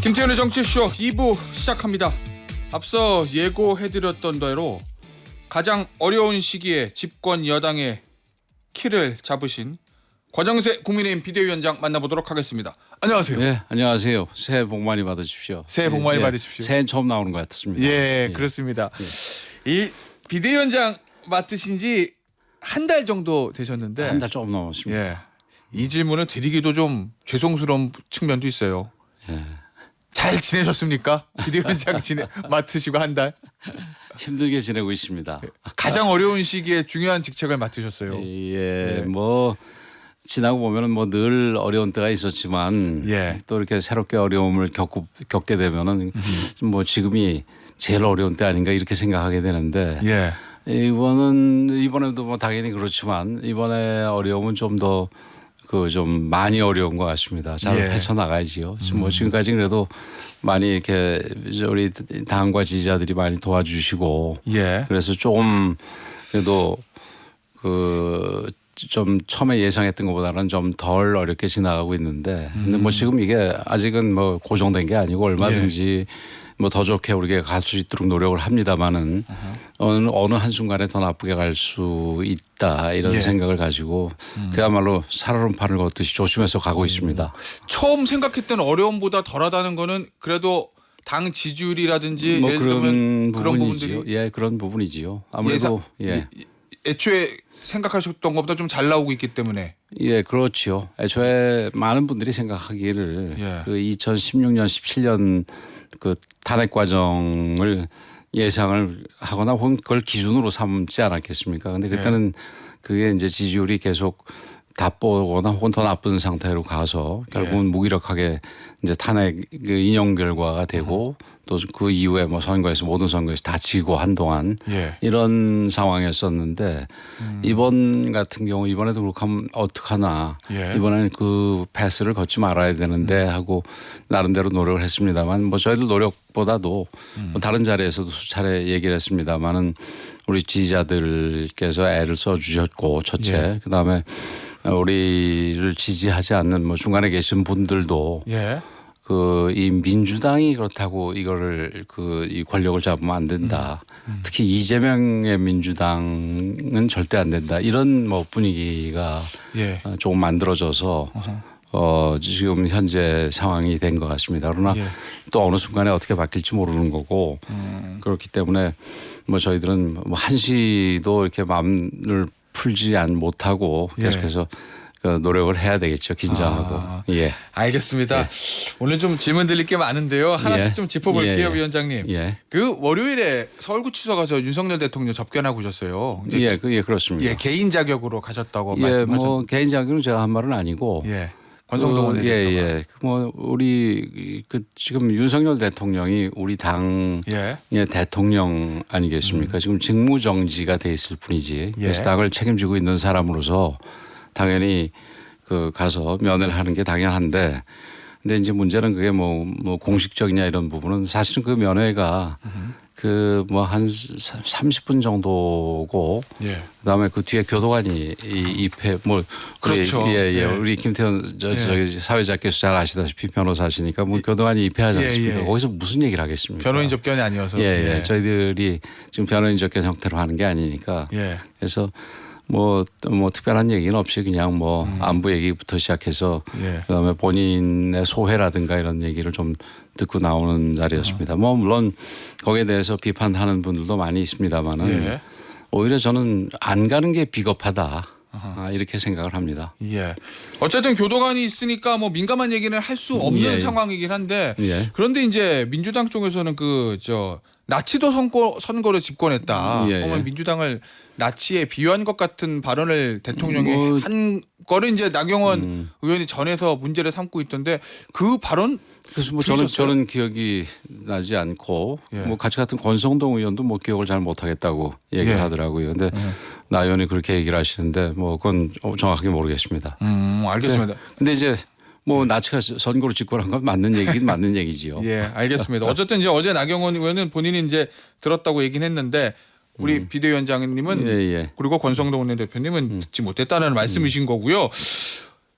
김태현의 정치쇼 2부 시작합니다. 앞서 예고해드렸던 대로 가장 어려운 시기에 집권 여당의 키를 잡으신 권영세 국민의힘 비대위원장 만나보도록 하겠습니다. 안녕하세요. 네, 안녕하세요. 새해 복 많이 받으십시오. 새해 복 많이 받으십시오. 새해 처음 나오는 것 같습니다. 예, 그렇습니다. 이 비대위원장 맡으신 지 한 달 정도 되셨는데 한 달 조금 넘었습니다. 예, 이 질문을 드리기도 좀 죄송스러운 측면도 있어요. 예. 잘 지내셨습니까? 비대위원장 맡으시고 한 달. 힘들게 지내고 있습니다. 가장 어려운 시기에 중요한 직책을 맡으셨어요. 예, 뭐 지나고 보면은 뭐 늘 어려운 때가 있었지만 예. 또 이렇게 새롭게 어려움을 겪게 되면은 뭐 지금이 제일 어려운 때 아닌가 이렇게 생각하게 되는데 예. 이번에도 뭐 당연히 그렇지만 이번에 어려움은 좀 더 좀 많이 어려운 것 같습니다. 잘 예. 헤쳐나가야지요. 뭐 지금까지 그래도 많이 이렇게 우리 당과 지지자들이 많이 도와주시고 예. 그래서 조금 그래도 좀 처음에 예상했던 것보다는 좀 덜 어렵게 지나가고 있는데 근데 뭐 지금 이게 아직은 뭐 고정된 게 아니고 얼마든지 뭐 더 좋게 우리가 갈 수 있도록 노력을 합니다만은 어느 한순간에 더 나쁘게 갈 수 있다 이런 예. 생각을 가지고 그야말로 살얼음판을 걷듯이 조심해서 가고 있습니다. 처음 생각했던 어려움보다 덜하다는 거는 그래도 당 지지율이라든지 뭐 예를 들면 그런 부분이지요. 부분들이 예, 그런 부분이지요. 아무래도 애초에 생각하셨던 것보다 좀 잘 나오고 있기 때문에 예, 그렇지요. 애초에 많은 분들이 생각하기를 예. 그 2016년, 17년 그 탄핵 과정을 예상을 하거나 혹은 그걸 기준으로 삼지 않았겠습니까? 근데 그때는 그게 이제 지지율이 계속 답보거나 혹은 더 나쁜 상태로 가서 결국은 무기력하게 이제 탄핵 그 인용 결과가 되고 또 그 이후에 뭐 선거에서 모든 선거에서 다 지고 한동안 이런 상황이었었는데 이번 같은 경우 이번에도 그렇게 하면 어떡하나 이번에는 그 패스를 걷지 말아야 되는데 하고 나름대로 노력을 했습니다만 뭐 저희들 노력보다도 뭐 다른 자리에서도 수차례 얘기를 했습니다만은 우리 지지자들께서 애를 써주셨고 첫째 그다음에 우리를 지지하지 않는 뭐 중간에 계신 분들도 이 민주당이 그렇다고 이거를 이 권력을 잡으면 안 된다. 특히 이재명의 민주당은 절대 안 된다. 이런 뭐 분위기가 조금 만들어져서 지금 현재 상황이 된 것 같습니다. 그러나 또 어느 순간에 어떻게 바뀔지 모르는 거고 그렇기 때문에 뭐 저희들은 뭐 한시도 이렇게 마음을 풀지 못하고 계속해서 노력을 해야 되겠죠. 긴장하고. 예. 알겠습니다. 오늘 좀 질문 드릴 게 많은데요. 하나씩 좀 짚어볼게요, 위원장님. 그 월요일에 서울구치소 가서 윤석열 대통령 접견하고 오셨어요. 예, 그렇습니다. 개인 자격으로 가셨다고 말씀하셨는데. 뭐 개인 자격은 제가 한 말은 아니고. 권성동 원내대표가. 뭐 우리 지금 윤석열 대통령이 우리 당의 대통령 아니겠습니까? 지금 직무정지가 돼 있을 뿐이지. 그래서 당을 책임지고 있는 사람으로서 당연히 가서 면회를 하는 게 당연한데, 근데 이제 문제는 그게 뭐 공식적이냐 이런 부분은 사실은 그 면회가 뭐 한 30분 정도고, 그다음에 그 뒤에 교도관이 입회 그렇죠. 우리 김태현 저기 사회자께서 잘 아시다시피 변호사시니까 뭐 교도관이 입회하지 않습니까? 거기서 무슨 얘기를 하겠습니까? 변호인 접견이 아니어서. 저희들이 지금 변호인 접견 형태로 하는 게 아니니까. 그래서 뭐 특별한 얘기는 없이 그냥 뭐 안부 얘기부터 시작해서 그다음에 본인의 소회라든가 이런 얘기를 좀 듣고 나오는 자리였습니다. 뭐 물론 거기에 대해서 비판하는 분들도 많이 있습니다만은 오히려 저는 안 가는 게 비겁하다. 이렇게 생각을 합니다. 어쨌든 교도관이 있으니까 뭐 민감한 얘기는 할 수 없는 상황이긴 한데 그런데 이제 민주당 쪽에서는 나치도 선거를 집권했다. 그러면 민주당을 나치에 비유한 것 같은 발언을 대통령이 한 거를 이제 나경원 의원이 전해서 문제를 삼고 있던데 그 발언 그래서 뭐 저는 기억이 나지 않고 뭐 같이 갔던 권성동 의원도 뭐 기억을 잘 못하겠다고 얘기를 하더라고요. 근데 나 의원이 그렇게 얘기를 하시는데 뭐 그건 정확하게 모르겠습니다. 알겠습니다. 근데 이제 뭐 나치가 선거로 집권한 건 맞는 얘기긴 맞는 얘기지요. 알겠습니다. 어쨌든 이제 어제 나경원 의원은 본인이 이제 들었다고 얘기는 했는데 우리 비대위원장님은 그리고 권성동 원내대표님은 듣지 못했다는 말씀이신 거고요.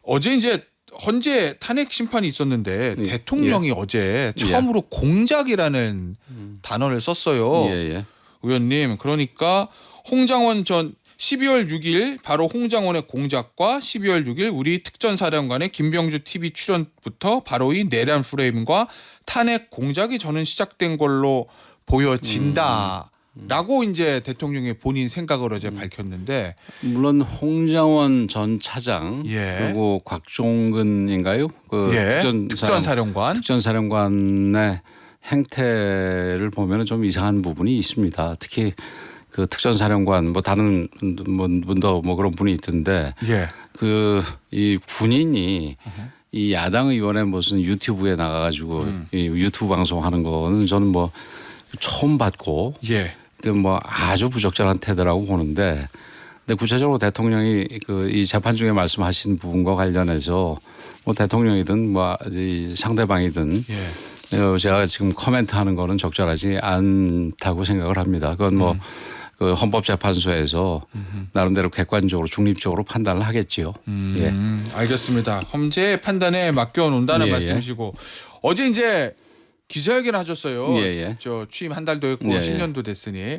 어제 이제 헌재 탄핵 심판이 있었는데 대통령이 어제 처음으로 공작이라는 단어를 썼어요. 의원님, 그러니까 홍장원 전 12월 6일 바로 홍장원의 공작과 12월 6일 우리 특전사령관의 김병주 TV 출연부터 바로 이 내란 프레임과 탄핵 공작이 저는 시작된 걸로 보여진다. 라고 이제 대통령의 본인 생각을 어제 밝혔는데, 물론 홍장원 전 차장 그리고 곽종근인가요? 그 특전사령관의 행태를 보면 좀 이상한 부분이 있습니다. 특히 그 특전사령관 뭐 다른 분도 뭐 그런 분이 있던데 그 이 군인이 이 야당 의원의 무슨 유튜브에 나가가지고 이 유튜브 방송하는 거는 저는 뭐 처음 봤고 그 뭐 아주 부적절한 태도라고 보는데, 근데 구체적으로 대통령이 그 이 재판 중에 말씀하신 부분과 관련해서 뭐 대통령이든 뭐 이 상대방이든 제가 지금 코멘트하는 거는 적절하지 않다고 생각을 합니다. 그건 뭐 그 헌법재판소에서 나름대로 객관적으로 중립적으로 판단을 하겠지요. 알겠습니다. 헌재 판단에 맡겨놓는다는 말씀이시고, 어제 이제 기자회견 하셨어요. 저 취임 한 달도 했고 10년도 됐으니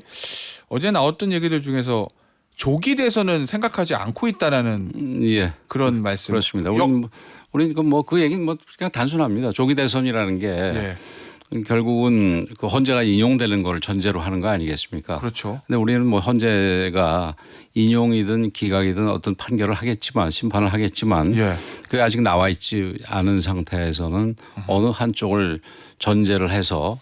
어제 나왔던 얘기들 중에서 조기 대선은 생각하지 않고 있다라는 그런 말씀. 그렇습니다. 우리는 그 얘기는 뭐 그냥 단순합니다. 조기 대선이라는 게 결국은 그 헌재가 인용되는 걸 전제로 하는 거 아니겠습니까? 그렇죠. 근데 우리는 뭐 헌재가 인용이든 기각이든 어떤 판결을 하겠지만, 심판을 하겠지만 그게 아직 나와 있지 않은 상태에서는 어느 한쪽을 전제를 해서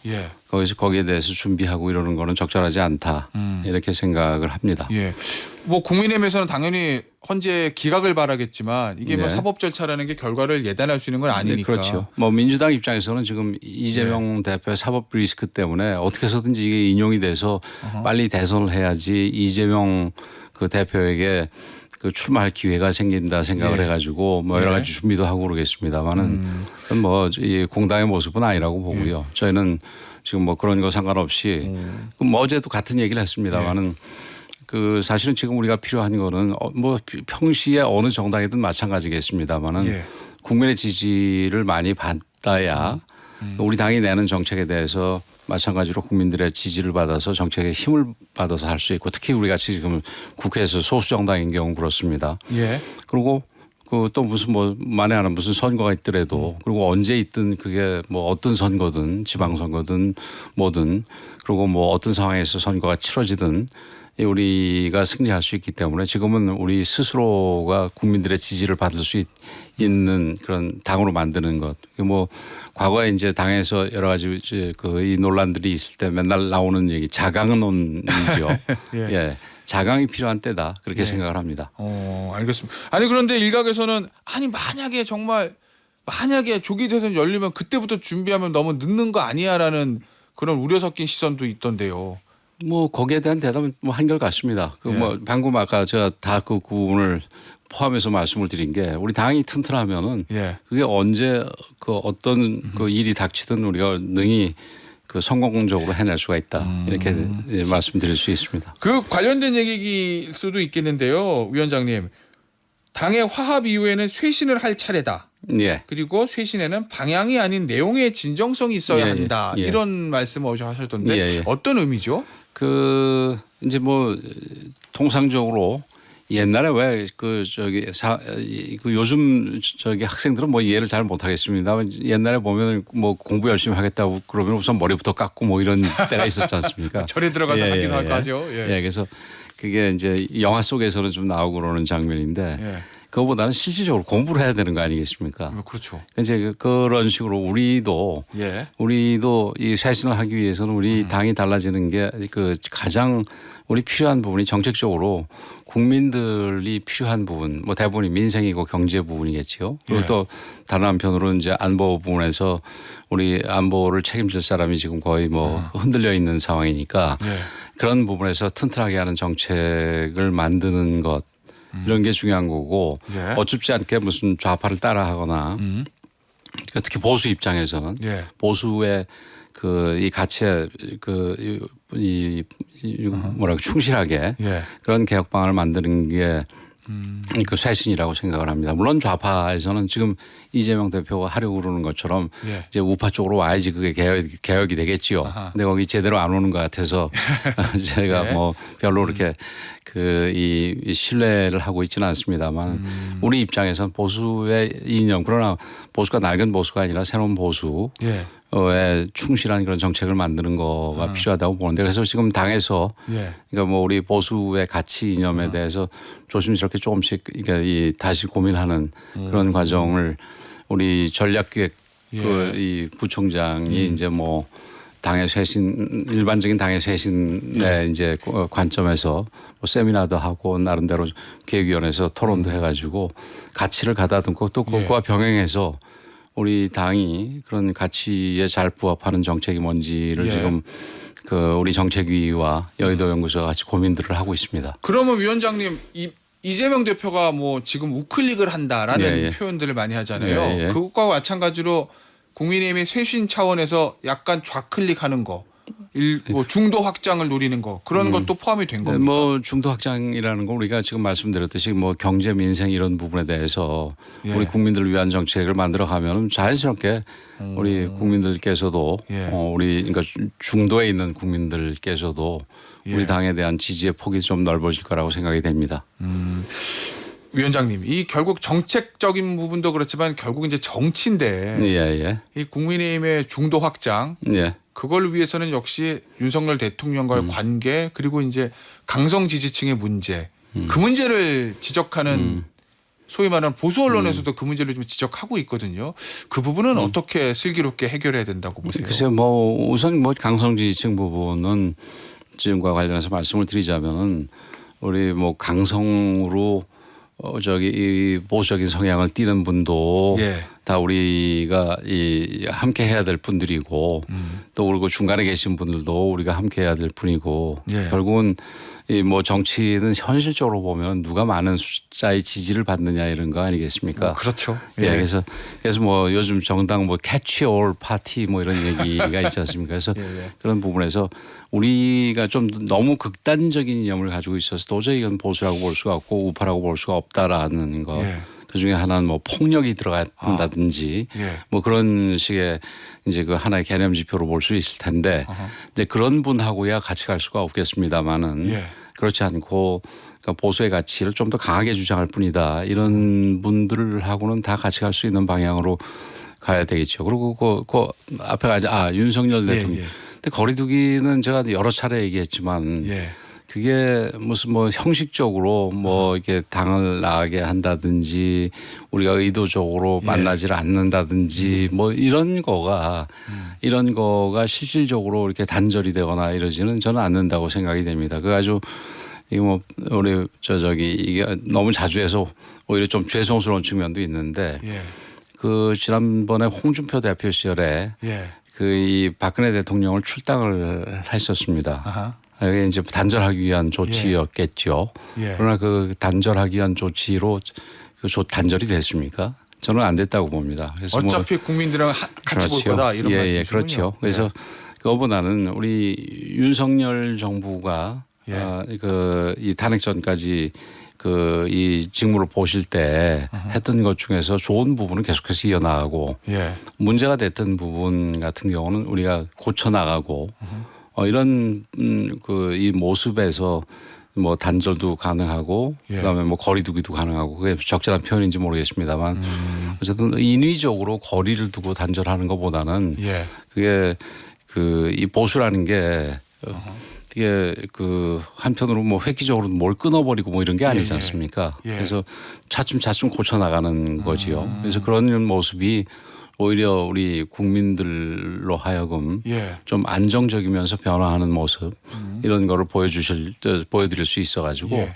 거기에 대해서 준비하고 이러는 거는 적절하지 않다 이렇게 생각을 합니다. 뭐 국민의힘에서는 당연히 헌재 기각을 바라겠지만 이게 뭐 사법 절차라는 게 결과를 예단할 수 있는 건 아니니까. 그렇죠. 뭐 민주당 입장에서는 지금 이재명 대표의 사법 리스크 때문에 어떻게 해서든지 이게 인용이 돼서 빨리 대선을 해야지 이재명 그 대표에게 그 출마할 기회가 생긴다 생각을 해가지고 뭐 여러 가지 준비도 하고 그러겠습니다만은 뭐 이 공당의 모습은 아니라고 보고요. 저희는 지금 뭐 그런 거 상관없이 뭐 어제도 같은 얘기를 했습니다만은 그 사실은 지금 우리가 필요한 거는 뭐 평시에 어느 정당이든 마찬가지겠습니다만은 국민의 지지를 많이 받아야 우리 당이 내는 정책에 대해서 마찬가지로 국민들의 지지를 받아서 정책에 힘을 받아서 할 수 있고, 특히 우리 같이 지금 국회에서 소수 정당인 경우는 그렇습니다. 그리고 그 또 무슨 뭐 만에 하나 무슨 선거가 있더라도 그리고 언제 있든 그게 뭐 어떤 선거든 지방선거든 뭐든 그리고 뭐 어떤 상황에서 선거가 치러지든 우리가 승리할 수 있기 때문에 지금은 우리 스스로가 국민들의 지지를 받을 수 있는 그런 당으로 만드는 것. 뭐 과거에 이제 당에서 여러 가지 그 이 논란들이 있을 때 맨날 나오는 얘기 자강론이죠. 자강이 필요한 때다 그렇게 생각을 합니다. 알겠습니다. 아니 그런데 일각에서는 만약에 정말 조기 대선 열리면 그때부터 준비하면 너무 늦는 거 아니야라는 그런 우려 섞인 시선도 있던데요. 뭐 거기에 대한 대답은 뭐 한결같습니다. 그 뭐 방금 아까 제가 다 그 부분을 포함해서 말씀을 드린 게 우리 당이 튼튼하면은 그게 언제 그 어떤 그 일이 닥치든 우리가 능히 그 성공적으로 해낼 수가 있다 이렇게 말씀드릴 수 있습니다. 그 관련된 얘기일 수도 있겠는데요, 위원장님. 당의 화합 이후에는 쇄신을 할 차례다. 그리고 쇄신에는 방향이 아닌 내용의 진정성이 있어야 한다. 이런 말씀을 어제 하셨던데 어떤 의미죠? 그 이제 뭐 통상적으로 옛날에 왜 그 그 요즘 학생들은 뭐 이해를 잘 못하겠습니다. 옛날에 보면 뭐 공부 열심히 하겠다고 그러면 우선 머리부터 깎고 뭐 이런 때가 있었지 않습니까? 절에 들어가서 하긴 하죠. 그래서 그게 이제 영화 속에서는 좀 나오고 그러는 장면인데 그거보다는 실질적으로 공부를 해야 되는 거 아니겠습니까? 그렇죠. 이제 그런 식으로 우리도 이 쇄신을 하기 위해서는 우리 당이 달라지는 게 그 가장 우리 필요한 부분이 정책적으로 국민들이 필요한 부분, 뭐 대부분이 민생이고 경제 부분이겠지요. 그리고 또 다른 한편으로는 이제 안보 부분에서 우리 안보를 책임질 사람이 지금 거의 뭐 흔들려 있는 상황이니까 그런 부분에서 튼튼하게 하는 정책을 만드는 것 이런 게 중요한 거고 어줍지 않게 무슨 좌파를 따라하거나 특히 보수 입장에서는 보수의 그 이 가치에 이 뭐라고 충실하게 그런 개혁 방안을 만드는 게 그 쇄신이라고 생각을 합니다. 물론 좌파에서는 지금 이재명 대표가 하려고 그러는 것처럼 예. 이제 우파 쪽으로 와야지 그게 개혁이 되겠지요. 아하. 근데 거기 제대로 안 오는 것 같아서 제가 예. 뭐 별로 그렇게 이 신뢰를 하고 있지는 않습니다만 우리 입장에서는 보수의 이념, 그러나 보수가 낡은 보수가 아니라 새로운 보수 예. 에 충실한 그런 정책을 만드는 거가 필요하다고 보는데, 그래서 지금 당에서 예. 그러니까 뭐 우리 보수의 가치 이념에 대해서 조심스럽게 조금씩 이게 다시 고민하는 그런 과정을 우리 전략기획 예. 이 부총장이 이제 뭐 당의 쇄신, 일반적인 당의 쇄신의 이제 관점에서 뭐 세미나도 하고 나름대로 계획위원회에서 토론도 해가지고 가치를 가다듬고 또 그것과 병행해서 우리 당이 그런 가치에 잘 부합하는 정책이 뭔지를 예. 지금 우리 정책위와 여의도 연구소가 같이 고민들을 하고 있습니다. 그러면 위원장님 이재명 대표가 뭐 지금 우클릭을 한다라는 예, 예. 표현들을 많이 하잖아요. 예, 예. 그것과 마찬가지로 국민의힘의 쇄신 차원에서 약간 좌클릭하는 거, 뭐 중도 확장을 노리는 거 그런 것도 포함이 된 겁니다. 뭐 중도 확장이라는 건 우리가 지금 말씀드렸듯이 뭐 경제 민생 이런 부분에 대해서 예. 우리 국민들을 위한 정책을 만들어 가면 자연스럽게 우리 국민들께서도 예. 우리 그러니까 중도에 있는 국민들께서도 예. 우리 당에 대한 지지의 폭이 좀 넓어질 거라고 생각이 됩니다. 위원장님, 이 결국 정책적인 부분도 그렇지만 결국 이제 정치인데 예. 이 국민의힘의 중도 확장 예. 그걸 위해서는 역시 윤석열 대통령과의 관계 그리고 이제 강성 지지층의 문제 그 문제를 지적하는 소위 말하는 보수 언론에서도 그 문제를 좀 지적하고 있거든요. 그 부분은 어떻게 슬기롭게 해결해야 된다고 보세요? 글쎄요, 뭐 우선 뭐 강성 지지층 부분은 지금과 관련해서 말씀을 드리자면은 우리 뭐 강성으로 이 보수적인 성향을 띠는 분도 예. 다 우리가 함께 해야 될 분들이고 또 그리고 중간에 계신 분들도 우리가 함께 해야 될 분이고 예. 결국은 이 뭐 정치는 현실적으로 보면 누가 많은 숫자의 지지를 받느냐 이런 거 아니겠습니까? 그렇죠. 예. 그래서 뭐 요즘 정당 뭐 캐치 올 파티 뭐 이런 얘기가 있지 않습니까? 그래서 예. 그런 부분에서 우리가 좀 너무 극단적인 이념을 가지고 있어서 도저히 이건 보수라고 볼 수가 없고 우파라고 볼 수가 없다라는 거. 예. 그 중에 하나는 뭐 폭력이 들어간다든지 예. 뭐 그런 식의 이제 그 하나의 개념 지표로 볼 수 있을 텐데 이제 그런 분하고야 같이 갈 수가 없겠습니다만은 예. 그렇지 않고 그러니까 보수의 가치를 좀 더 강하게 주장할 뿐이다. 이런 분들하고는 다 같이 갈 수 있는 방향으로 가야 되겠죠. 그리고 그 앞에 가지 윤석열 대통령. 예. 근데 거리두기는 제가 여러 차례 얘기했지만 예. 그게 무슨 뭐 형식적으로 뭐 이렇게 당을 나가게 한다든지 우리가 의도적으로 만나지를 않는다든지 뭐 이런 거가 실질적으로 이렇게 단절이 되거나 이러지는 저는 않는다고 생각이 됩니다. 그 아주 이게 뭐 우리 이게 너무 자주 해서 오히려 좀 죄송스러운 측면도 있는데 예. 그 지난번에 홍준표 대표 시절에 예. 이 박근혜 대통령을 출당을 했었습니다. 아하. 이게 이제 단절하기 위한 조치였겠죠. 예. 그러나 그 단절하기 위한 조치로 단절이 됐습니까? 저는 안 됐다고 봅니다. 그래서 어차피 국민들은 같이 볼 그렇죠. 거다 이런 말씀이시군요. 그렇죠. 그래서 그거보다는 우리 윤석열 정부가 이 탄핵 전까지 이 직무를 보실 때 했던 것 중에서 좋은 부분은 계속해서 이어나가고 문제가 됐던 부분 같은 경우는 우리가 고쳐 나가고 이런 이 모습에서 뭐 단절도 가능하고 그다음에 뭐 거리두기도 가능하고 그게 적절한 표현인지 모르겠습니다만 어쨌든 인위적으로 거리를 두고 단절하는 것보다는 그게 이 보수라는 게 이게 한편으로 뭐 획기적으로 뭘 끊어버리고 뭐 이런 게 아니지 않습니까? 그래서 차츰 고쳐 나가는 거지요. 그래서 그런 모습이 오히려 우리 국민들로 하여금 좀 안정적이면서 변화하는 모습 이런 거를 보여드릴 수 있어가지고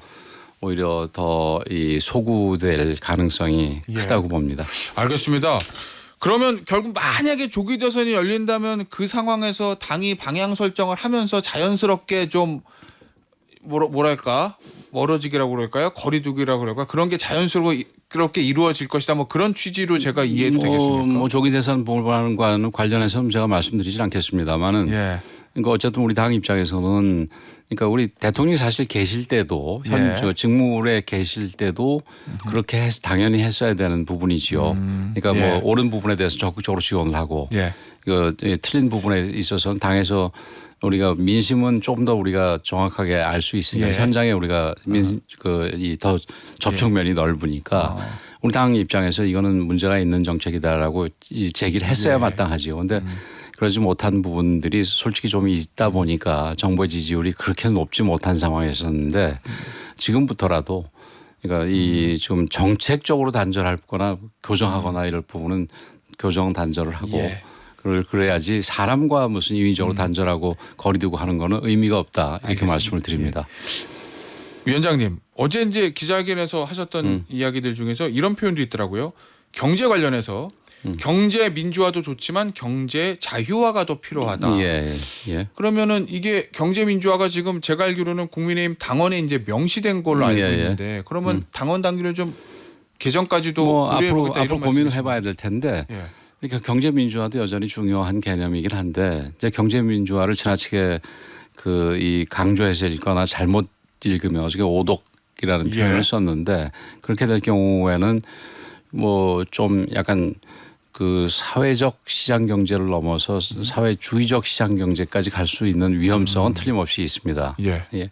오히려 더 이 소구될 가능성이 크다고 봅니다. 알겠습니다. 그러면 결국 만약에 조기 대선이 열린다면 그 상황에서 당이 방향 설정을 하면서 자연스럽게 좀 뭐랄까 멀어지기라고 그럴까요? 거리두기라고 그럴까? 그런 게 자연스럽게 이루어질 것이다. 뭐 그런 취지로 제가 이해도 되겠습니까? 뭐 조기 대선 부분과는 관련해서는 제가 말씀드리진 않겠습니다만은 그러니까 어쨌든 우리 당 입장에서는 그러니까 우리 대통령이 사실 계실 때도 현 저 직무에 계실 때도 그렇게 당연히 했어야 되는 부분이지요. 그러니까 뭐 옳은 부분에 대해서 적극적으로 지원을 하고 그 틀린 부분에 있어서는 당에서 우리가 민심은 좀 더 우리가 정확하게 알 수 있으니까 현장에 우리가 더 접촉면이 넓으니까 우리 당 입장에서 이거는 문제가 있는 정책이다라고 제기를 했어야 마땅하지요. 그런데 그러지 못한 부분들이 솔직히 좀 있다 보니까 정부의 지지율이 그렇게 높지 못한 상황이었었는데 지금부터라도 그러니까 이 지금 정책적으로 단절하거나 교정하거나 이럴 부분은 교정 단절을 하고 그래야지 사람과 무슨 인위적으로 단절하고 거리두고 하는 거는 의미가 없다 이렇게 알겠습니다. 말씀을 드립니다. 위원장님 어제 이제 기자회견에서 하셨던 이야기들 중에서 이런 표현도 있더라고요. 경제 관련해서 경제 민주화도 좋지만 경제 자유화가 더 필요하다. 그러면은 이게 경제 민주화가 지금 제가 알기로는 국민의힘 당원에 이제 명시된 걸로 알고 있는데 그러면 당원 당규를 좀 개정까지도 뭐 앞으로 고민을 해봐야 될 텐데. 그러니까 경제 민주화도 여전히 중요한 개념이긴 한데 이제 경제 민주화를 지나치게 이 강조해서 읽거나 잘못 읽으면 어저께 오독이라는 표현을 썼는데 그렇게 될 경우에는 뭐 좀 약간 그 사회적 시장 경제를 넘어서 사회주의적 시장 경제까지 갈 수 있는 위험성은 틀림없이 있습니다.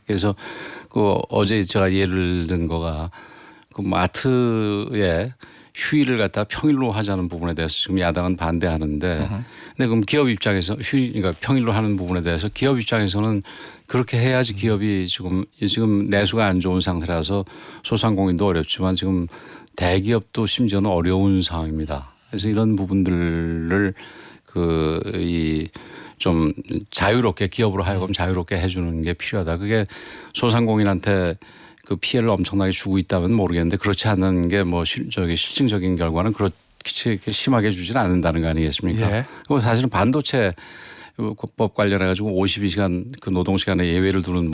그래서 그 어제 제가 예를 든 거가 그 마트에 휴일을 갖다 평일로 하자는 부분에 대해서 지금 야당은 반대하는데 근데 그럼 기업 입장에서 그러니까 평일로 하는 부분에 대해서 기업 입장에서는 그렇게 해야지 기업이 지금 내수가 안 좋은 상태라서 소상공인도 어렵지만 지금 대기업도 심지어는 어려운 상황입니다. 그래서 이런 부분들을 좀 자유롭게 기업으로 하여금 자유롭게 해주는 게 필요하다. 그게 소상공인한테 그 피해를 엄청나게 주고 있다면 모르겠는데 그렇지 않는 게 뭐 실증적인 결과는 그렇게 심하게 주지는 않는다는 거 아니겠습니까? 그리고 사실은 반도체 법 관련해 가지고 52시간 그 노동 시간에 예외를 두는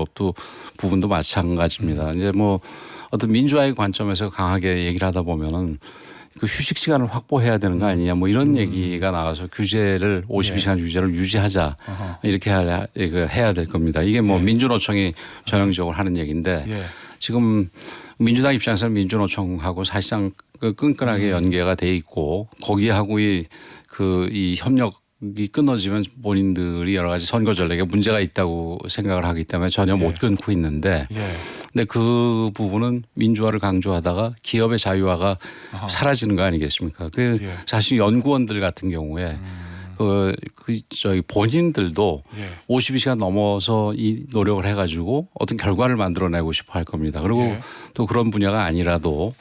부분도 마찬가지입니다. 이제 뭐 어떤 민주화의 관점에서 강하게 얘기를 하다 보면은 그 휴식 시간을 확보해야 되는 거 아니냐 뭐 이런 얘기가 나와서 52시간 규제를 유지하자 이렇게 해야 될 겁니다. 이게 뭐 민주노총이 전형적으로 하는 얘기인데 지금 민주당 입장에서는 민주노총하고 사실상 끈끈하게 연계가 돼 있고 거기하고 이 협력이 끊어지면 본인들이 여러 가지 선거 전략에 문제가 있다고 생각을 하기 때문에 전혀 못 끊고 있는데 근데 그 부분은 민주화를 강조하다가 기업의 자유화가 사라지는 거 아니겠습니까? 사실 연구원들 같은 경우에 저희 본인들도 52시간 넘어서 이 노력을 해가지고 어떤 결과를 만들어내고 싶어 할 겁니다. 그리고 또 그런 분야가 아니라도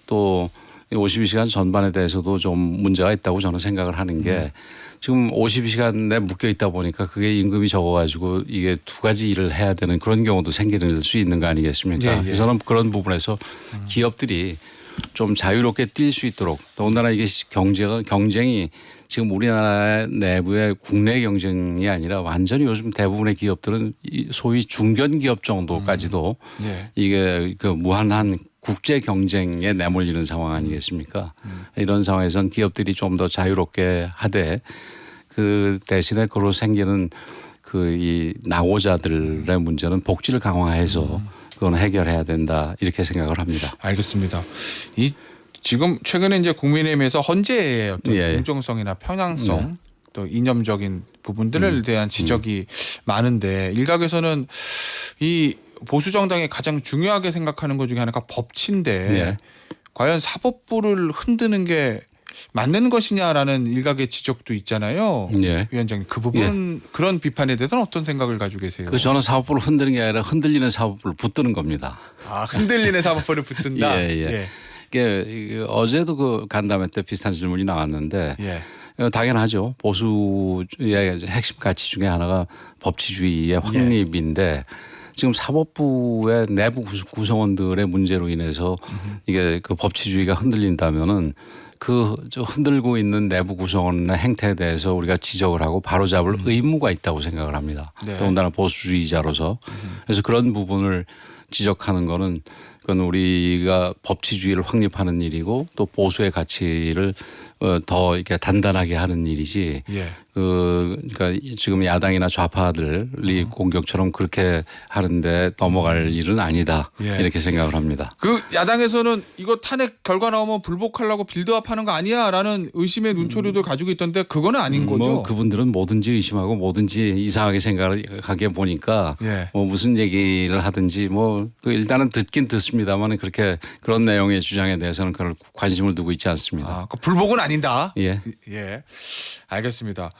또 52시간 전반에 대해서도 좀 문제가 있다고 저는 생각을 하는 게 지금 52시간에 묶여 있다 보니까 그게 임금이 적어가지고 이게 두 가지 일을 해야 되는 그런 경우도 생길 수 있는 거 아니겠습니까? 그래서 저는 그런 부분에서 기업들이 좀 자유롭게 뛸 수 있도록 더군다나 이게 경쟁이 지금 우리나라 내부의 국내 경쟁이 아니라 완전히 요즘 대부분의 기업들은 소위 중견 기업 정도까지도 이게 그 무한한 국제 경쟁에 내몰리는 상황 아니겠습니까? 이런 상황에선 기업들이 좀 더 자유롭게 하되 그 대신에 그로 생기는 이 낙오자들의 문제는 복지를 강화해서 그건 해결해야 된다 이렇게 생각을 합니다. 알겠습니다. 지금 최근에 이제 국민의힘에서 헌재의 어떤 공정성이나 편향성 또 이념적인 부분들에 대한 지적이 많은데 일각에서는 이 보수 정당이 가장 중요하게 생각하는 것 중에 하나가 법치인데 과연 사법부를 흔드는 게 맞는 것이냐라는 일각의 지적도 있잖아요. 위원장님 그 부분 그런 비판에 대해서는 어떤 생각을 가지고 계세요? 저는 사법부를 흔드는 게 아니라 흔들리는 사법부를 붙드는 겁니다. 흔들리는 사법부를 붙든다. 이게 어제도 그 간담회 때 비슷한 질문이 나왔는데 당연하죠. 보수의 핵심 가치 중에 하나가 법치주의의 확립인데 지금 사법부의 내부 구성원들의 문제로 인해서 이게 그 법치주의가 흔들린다면은 흔들고 있는 내부 구성원의 행태에 대해서 우리가 지적을 하고 바로잡을 의무가 있다고 생각을 합니다. 더군다나 보수주의자로서. 그래서 그런 부분을 지적하는 거는 그건 우리가 법치주의를 확립하는 일이고 또 보수의 가치를 더 이렇게 단단하게 하는 일이지. 예. 그러니까 지금 야당이나 좌파들이 공격처럼 그렇게 하는데 넘어갈 일은 아니다. 예. 이렇게 생각을 합니다. 그 야당에서는 이거 탄핵 결과 나오면 불복하려고 빌드업하는 거 아니야라는 의심의 눈초리도 가지고 있던데 그거는 아닌 거죠. 뭐 그분들은 뭐든지 의심하고 뭐든지 이상하게 생각하게 보니까 예. 뭐 무슨 얘기를 하든지 뭐 일단은 듣긴 듣습니다만 그렇게 그런 내용의 주장에 대해서는 그걸 관심을 두고 있지 않습니다. 아, 그 불복은 아니다. 예. 예. 알겠습니다.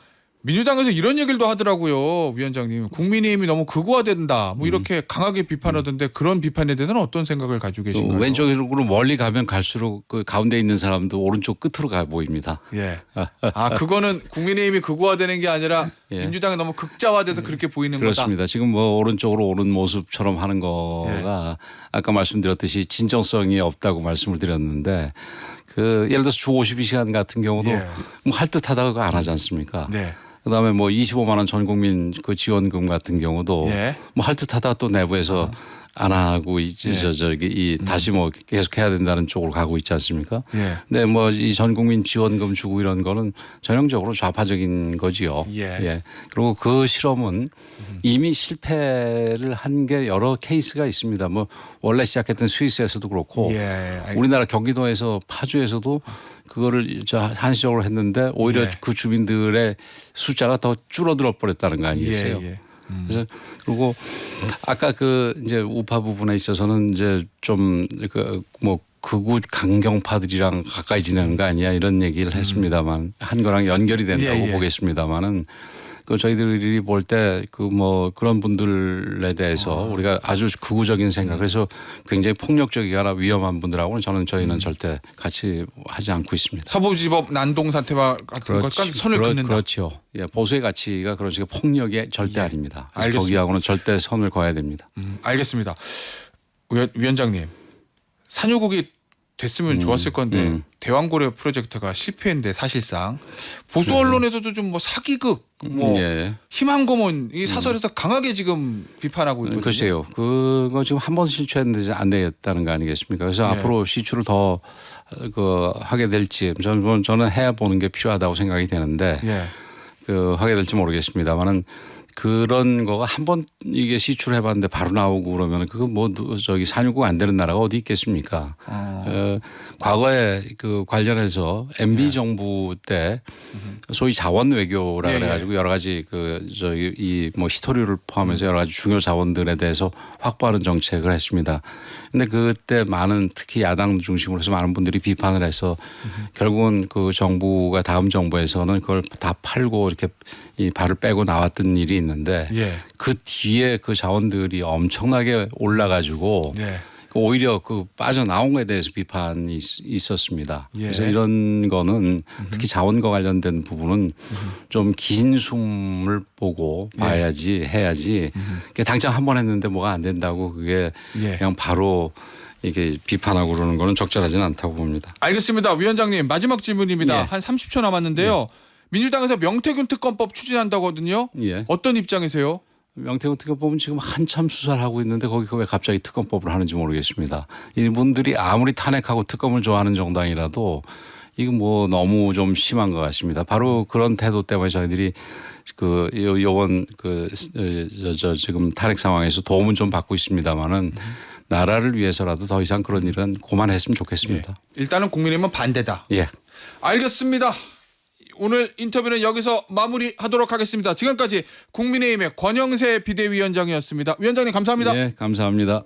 민주당에서 이런 얘기도 하더라고요, 위원장님. 국민의힘이 너무 극우화된다. 뭐 이렇게 강하게 비판하던데 그런 비판에 대해서는 어떤 생각을 가지고 계신가요? 왼쪽으로 멀리 가면 갈수록 그 가운데 있는 사람도 오른쪽 끝으로 가 보입니다. 예. 아, 그거는 국민의힘이 극우화되는 게 아니라 예. 민주당이 너무 극자화돼서 그렇게 보이는 그렇습니다. 거다. 지금 뭐 오른쪽으로 오른 모습처럼 하는 거가 아까 말씀드렸듯이 진정성이 없다고 말씀을 드렸는데 그 예를 들어서 주 52시간 같은 경우도 뭐 할 듯하다가 그거 안 하지 않습니까? 네. 그다음에 뭐 25만 원 전 국민 그 지원금 같은 경우도 뭐 할 듯하다가 또 내부에서 안 하고 저기 다시 뭐 계속 해야 된다는 쪽으로 가고 있지 않습니까? 근데 뭐 이 전 국민 지원금 주고 이런 거는 전형적으로 좌파적인 거지요. 예. 그리고 그 실험은 이미 실패를 한 게 여러 케이스가 있습니다. 뭐 원래 시작했던 스위스에서도 그렇고 우리나라 경기도에서 파주에서도 그거를 한시적으로 했는데 오히려 그 주민들의 숫자가 더 줄어들어 버렸다는 거 아니겠어요? 그래서 그리고 아까 그 이제 우파 부분에 있어서는 이제 좀 그 뭐 극우 강경파들이랑 가까이 지내는 거 아니야 이런 얘기를 했습니다만 한 거랑 연결이 된다고 보겠습니다만은 그 저희들이 볼 때 그 뭐 그런 분들에 대해서 우리가 아주 극우적인 생각 그래서 굉장히 폭력적이거나 위험한 분들하고는 저희는 절대 같이 하지 않고 있습니다. 서부지법 난동 사태와 같은 것까지 선을 긋는다. 그렇죠. 예, 보수의 가치가 그런 식의 폭력이 절대 아닙니다. 알겠습니다. 거기하고는 절대 선을 그어야 됩니다. 알겠습니다. 위원장님 산유국이 됐으면 좋았을 건데 대왕고려 프로젝트가 실패했는데 사실상 보수 언론에서도 좀 뭐 사기극 뭐 희망 고문 이 사설에서 강하게 지금 비판하고 있거든요. 글쎄요. 그거 지금 한 번 실추했는데 안 되겠다는 거 아니겠습니까? 그래서 앞으로 시추를 더 하게 될지 저는 해보는 게 필요하다고 생각이 되는데 하게 될지 모르겠습니다만은 그런 거가 한 번 이게 시추를 해봤는데 바로 나오고 그러면 그거 뭐 저기 산유국 안 되는 나라가 어디 있겠습니까? 과거에 그 관련해서 MB 정부 때 소위 자원 외교라 그래가지고 여러 가지 그 저기 이 뭐 히토리를 포함해서 여러 가지 중요 자원들에 대해서 확보하는 정책을 했습니다. 근데 그때 많은 특히 야당 중심으로 해서 많은 분들이 비판을 해서 결국은 그 정부가 다음 정부에서는 그걸 다 팔고 이렇게 이 발을 빼고 나왔던 일이 있는데 그 뒤에 그 자원들이 엄청나게 올라가지고 오히려 그 빠져나온 거에 대해서 비판이 있었습니다. 그래서 이런 거는 특히 자원과 관련된 부분은 좀 긴 숨을 보고 봐야지 해야지 당장 한 번 했는데 뭐가 안 된다고 그게 그냥 바로 이게 비판하고 그러는 거는 적절하지는 않다고 봅니다. 알겠습니다. 위원장님 마지막 질문입니다. 한 30초 남았는데요. 민주당에서 명태균 특검법 추진한다고 하거든요. 어떤 입장이세요? 명태균 특검법은 지금 한참 수사를 하고 있는데 거기 왜 갑자기 특검법을 하는지 모르겠습니다. 이분들이 아무리 탄핵하고 특검을 좋아하는 정당이라도 이거 뭐 너무 좀 심한 것 같습니다. 바로 그런 태도 때문에 저희들이 그 요번 지금 탄핵 상황에서 도움은 좀 받고 있습니다만은 나라를 위해서라도 더 이상 그런 일은 그만했으면 좋겠습니다. 일단은 국민의힘은 반대다. 알겠습니다. 오늘 인터뷰는 여기서 마무리하도록 하겠습니다. 지금까지 국민의힘의 권영세 비대위원장이었습니다. 위원장님 감사합니다. 감사합니다.